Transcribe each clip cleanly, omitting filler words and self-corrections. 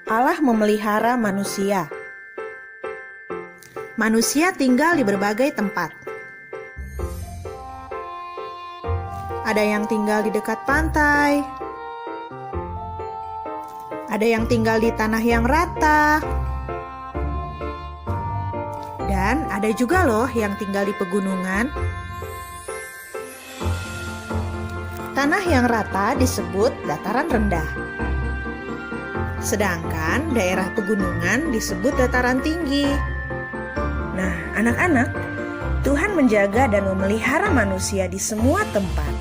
Allah memelihara manusia. Manusia tinggal di berbagai tempat. Ada yang tinggal di dekat pantai, ada yang tinggal di tanah yang rata, dan ada juga loh yang tinggal di pegunungan. Tanah yang rata disebut dataran rendah, sedangkan daerah pegunungan disebut dataran tinggi. Nah, anak-anak, Tuhan menjaga dan memelihara manusia di semua tempat,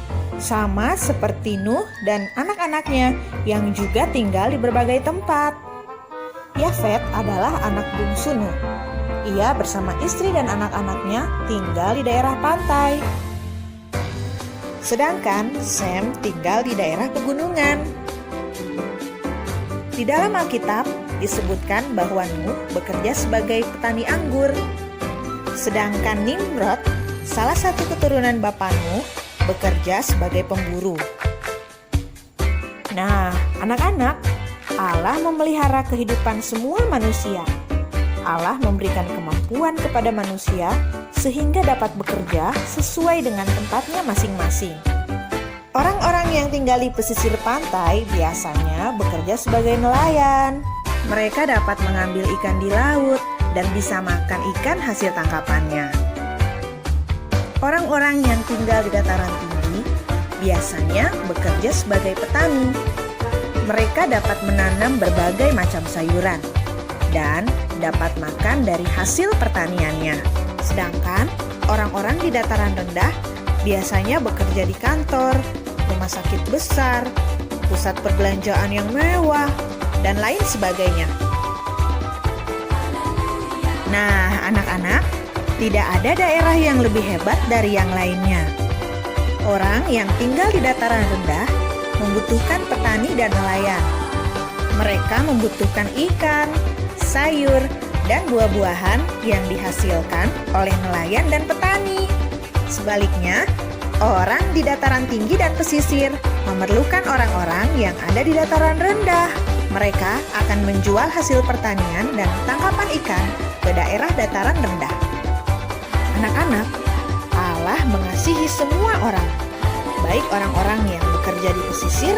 sama seperti Nuh dan anak-anaknya yang juga tinggal di berbagai tempat. Yafet adalah anak bungsu Nuh. Ia bersama istri dan anak-anaknya tinggal di daerah pantai. Sedangkan Sem tinggal di daerah pegunungan. Di dalam Alkitab disebutkan bahwa Nuh bekerja sebagai petani anggur. Sedangkan Nimrod, salah satu keturunan Bapa Nuh, bekerja sebagai pemburu. Nah, anak-anak, Allah memelihara kehidupan semua manusia. Allah memberikan kemampuan kepada manusia sehingga dapat bekerja sesuai dengan tempatnya masing-masing. Orang-orang yang tinggal di pesisir pantai biasanya bekerja sebagai nelayan. Mereka dapat mengambil ikan di laut dan bisa makan ikan hasil tangkapannya. Orang-orang yang tinggal di dataran tinggi biasanya bekerja sebagai petani. Mereka dapat menanam berbagai macam sayuran dan dapat makan dari hasil pertaniannya. Sedangkan orang-orang di dataran rendah biasanya bekerja di kantor, rumah sakit besar, pusat perbelanjaan yang mewah, dan lain sebagainya. Nah, anak-anak, tidak ada daerah yang lebih hebat dari yang lainnya. Orang yang tinggal di dataran rendah membutuhkan petani dan nelayan. Mereka membutuhkan ikan, sayur, dan buah-buahan yang dihasilkan oleh nelayan dan petani. Sebaliknya, orang di dataran tinggi dan pesisir memerlukan orang-orang yang ada di dataran rendah. Mereka akan menjual hasil pertanian dan tangkapan ikan ke daerah dataran rendah. Anak-anak, Allah mengasihi semua orang, baik orang-orang yang bekerja di pesisir,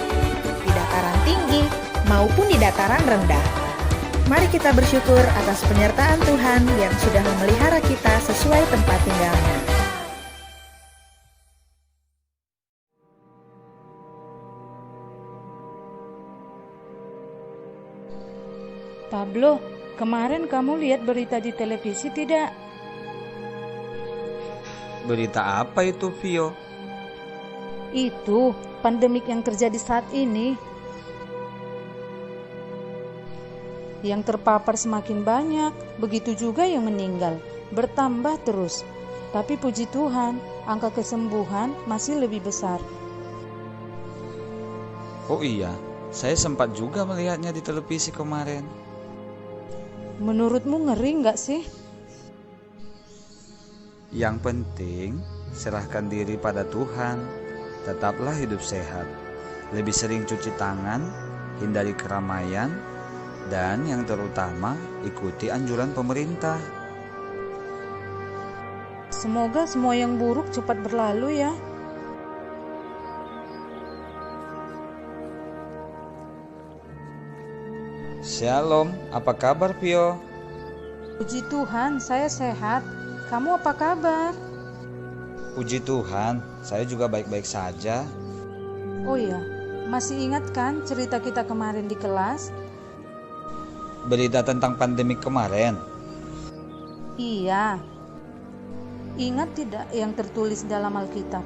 di dataran tinggi, maupun di dataran rendah. Mari kita bersyukur atas penyertaan Tuhan yang sudah memelihara kita sesuai tempat tinggalnya. Pablo, kemarin kamu lihat berita di televisi tidak? Berita apa itu, Vio? Itu pandemik yang terjadi saat ini. Yang terpapar semakin banyak, begitu juga yang meninggal, bertambah terus. Tapi puji Tuhan, angka kesembuhan masih lebih besar. Oh iya, saya sempat juga melihatnya di televisi kemarin. Menurutmu ngeri nggak sih? Yang penting, serahkan diri pada Tuhan. Tetaplah hidup sehat. Lebih sering cuci tangan, hindari keramaian, dan yang terutama, ikuti anjuran pemerintah. Semoga semua yang buruk cepat berlalu ya. Shalom, apa kabar, Vio? Puji Tuhan, saya sehat. Kamu apa kabar? Puji Tuhan, saya juga baik-baik saja. Oh iya, masih ingat kan cerita kita kemarin di kelas? Berita tentang pandemi kemarin. Iya. Ingat tidak yang tertulis dalam Alkitab?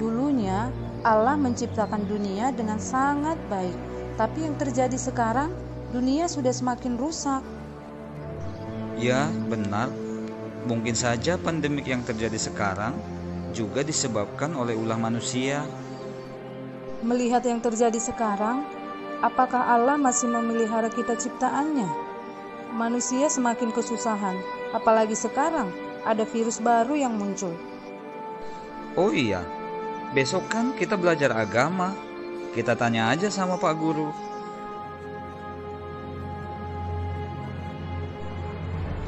Dulunya Allah menciptakan dunia dengan sangat baik. Tapi yang terjadi sekarang, dunia sudah semakin rusak. Ya, benar. Mungkin saja pandemik yang terjadi sekarang juga disebabkan oleh ulah manusia. Melihat yang terjadi sekarang, apakah Allah masih memelihara kita ciptaannya? Manusia semakin kesusahan, apalagi sekarang ada virus baru yang muncul. Oh iya, besok kan kita belajar agama. Kita tanya aja sama Pak Guru.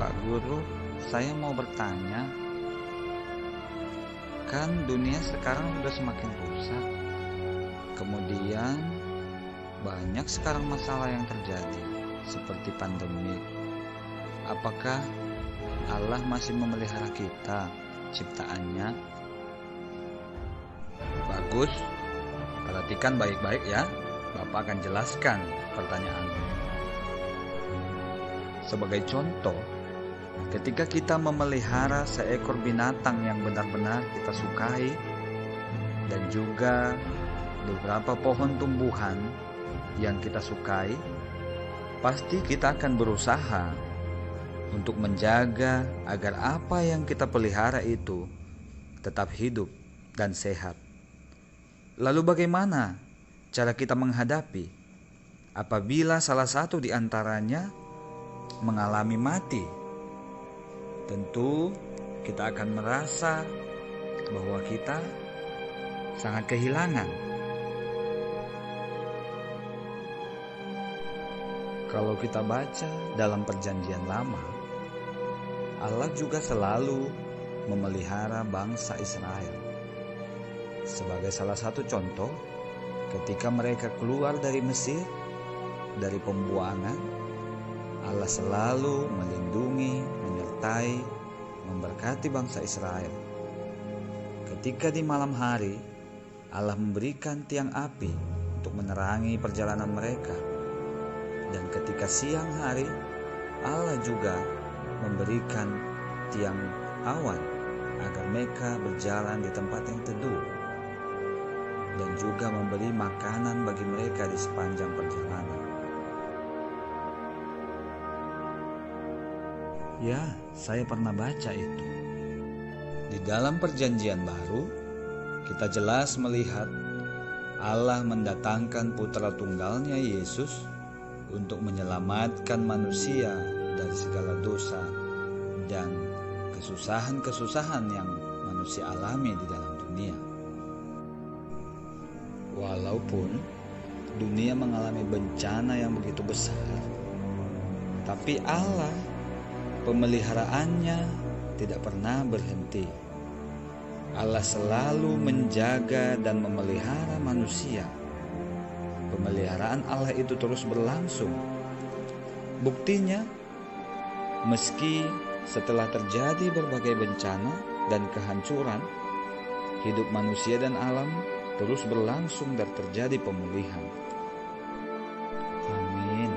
Pak Guru, saya mau bertanya. Kan dunia sekarang udah semakin rusak. Kemudian banyak sekarang masalah yang terjadi, seperti pandemi. Apakah Allah masih memelihara kita, ciptaannya? Bagus, perhatikan baik-baik ya. Bapak akan jelaskan pertanyaanmu. Sebagai contoh, ketika kita memelihara seekor binatang yang benar-benar kita sukai, dan juga beberapa pohon tumbuhan yang kita sukai, pasti kita akan berusaha untuk menjaga agar apa yang kita pelihara itu tetap hidup dan sehat. Lalu bagaimana cara kita menghadapi apabila salah satu di antaranya mengalami mati? Tentu kita akan merasa bahwa kita sangat kehilangan. Kalau kita baca dalam Perjanjian Lama, Allah juga selalu memelihara bangsa Israel. Sebagai salah satu contoh, ketika mereka keluar dari Mesir, dari pembuangan, Allah selalu melindungi, menyertai, memberkati bangsa Israel. Ketika di malam hari, Allah memberikan tiang api untuk menerangi perjalanan mereka. Dan ketika siang hari, Allah juga memberikan tiang awan agar mereka berjalan di tempat yang teduh, dan juga memberi makanan bagi mereka di sepanjang perjalanan. Ya, saya pernah baca itu. Di dalam Perjanjian Baru, kita jelas melihat Allah mendatangkan putra tunggalnya Yesus untuk menyelamatkan manusia dari segala dosa dan kesusahan-kesusahan yang manusia alami di dalam dunia. Walaupun dunia mengalami bencana yang begitu besar, tapi Allah, pemeliharaannya tidak pernah berhenti. Allah selalu menjaga dan memelihara manusia. Pemeliharaan Allah itu terus berlangsung. Buktinya, meski setelah terjadi berbagai bencana dan kehancuran, hidup manusia dan alam terus berlangsung dan terjadi pemulihan. Amin.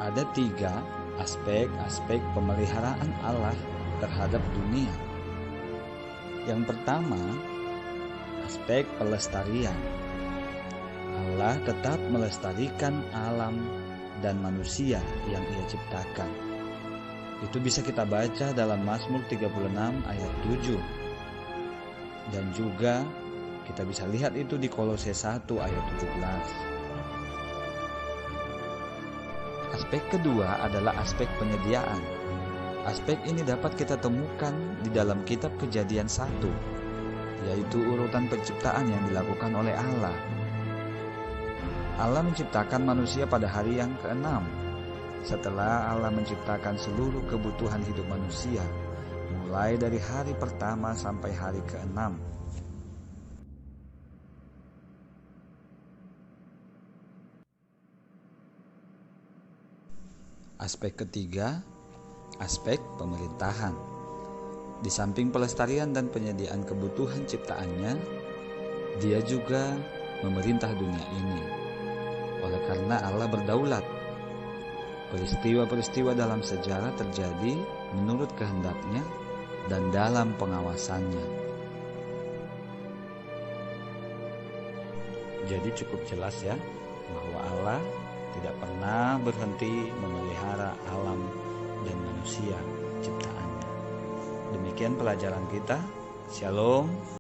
Ada 3 aspek-aspek pemeliharaan Allah terhadap dunia. Yang pertama, aspek pelestarian. Allah tetap melestarikan alam dan manusia yang Ia ciptakan. Itu bisa kita baca dalam Mazmur 36 ayat 7. Dan juga kita bisa lihat itu di Kolose 1 ayat 17. Aspek kedua adalah aspek penyediaan. Aspek ini dapat kita temukan di dalam kitab Kejadian 1, yaitu urutan penciptaan yang dilakukan oleh Allah. Allah menciptakan manusia pada hari yang ke-6, setelah Allah menciptakan seluruh kebutuhan hidup manusia, mulai dari hari pertama sampai hari ke-6. Aspek ketiga, aspek pemerintahan. Di samping pelestarian dan penyediaan kebutuhan ciptaannya, Dia juga memerintah dunia ini. Oleh karena Allah berdaulat, peristiwa-peristiwa dalam sejarah terjadi menurut kehendaknya dan dalam pengawasannya. Jadi cukup jelas ya, bahwa Allah tidak pernah berhenti memelihara alam dan manusia ciptaannya. Demikian pelajaran kita. Shalom.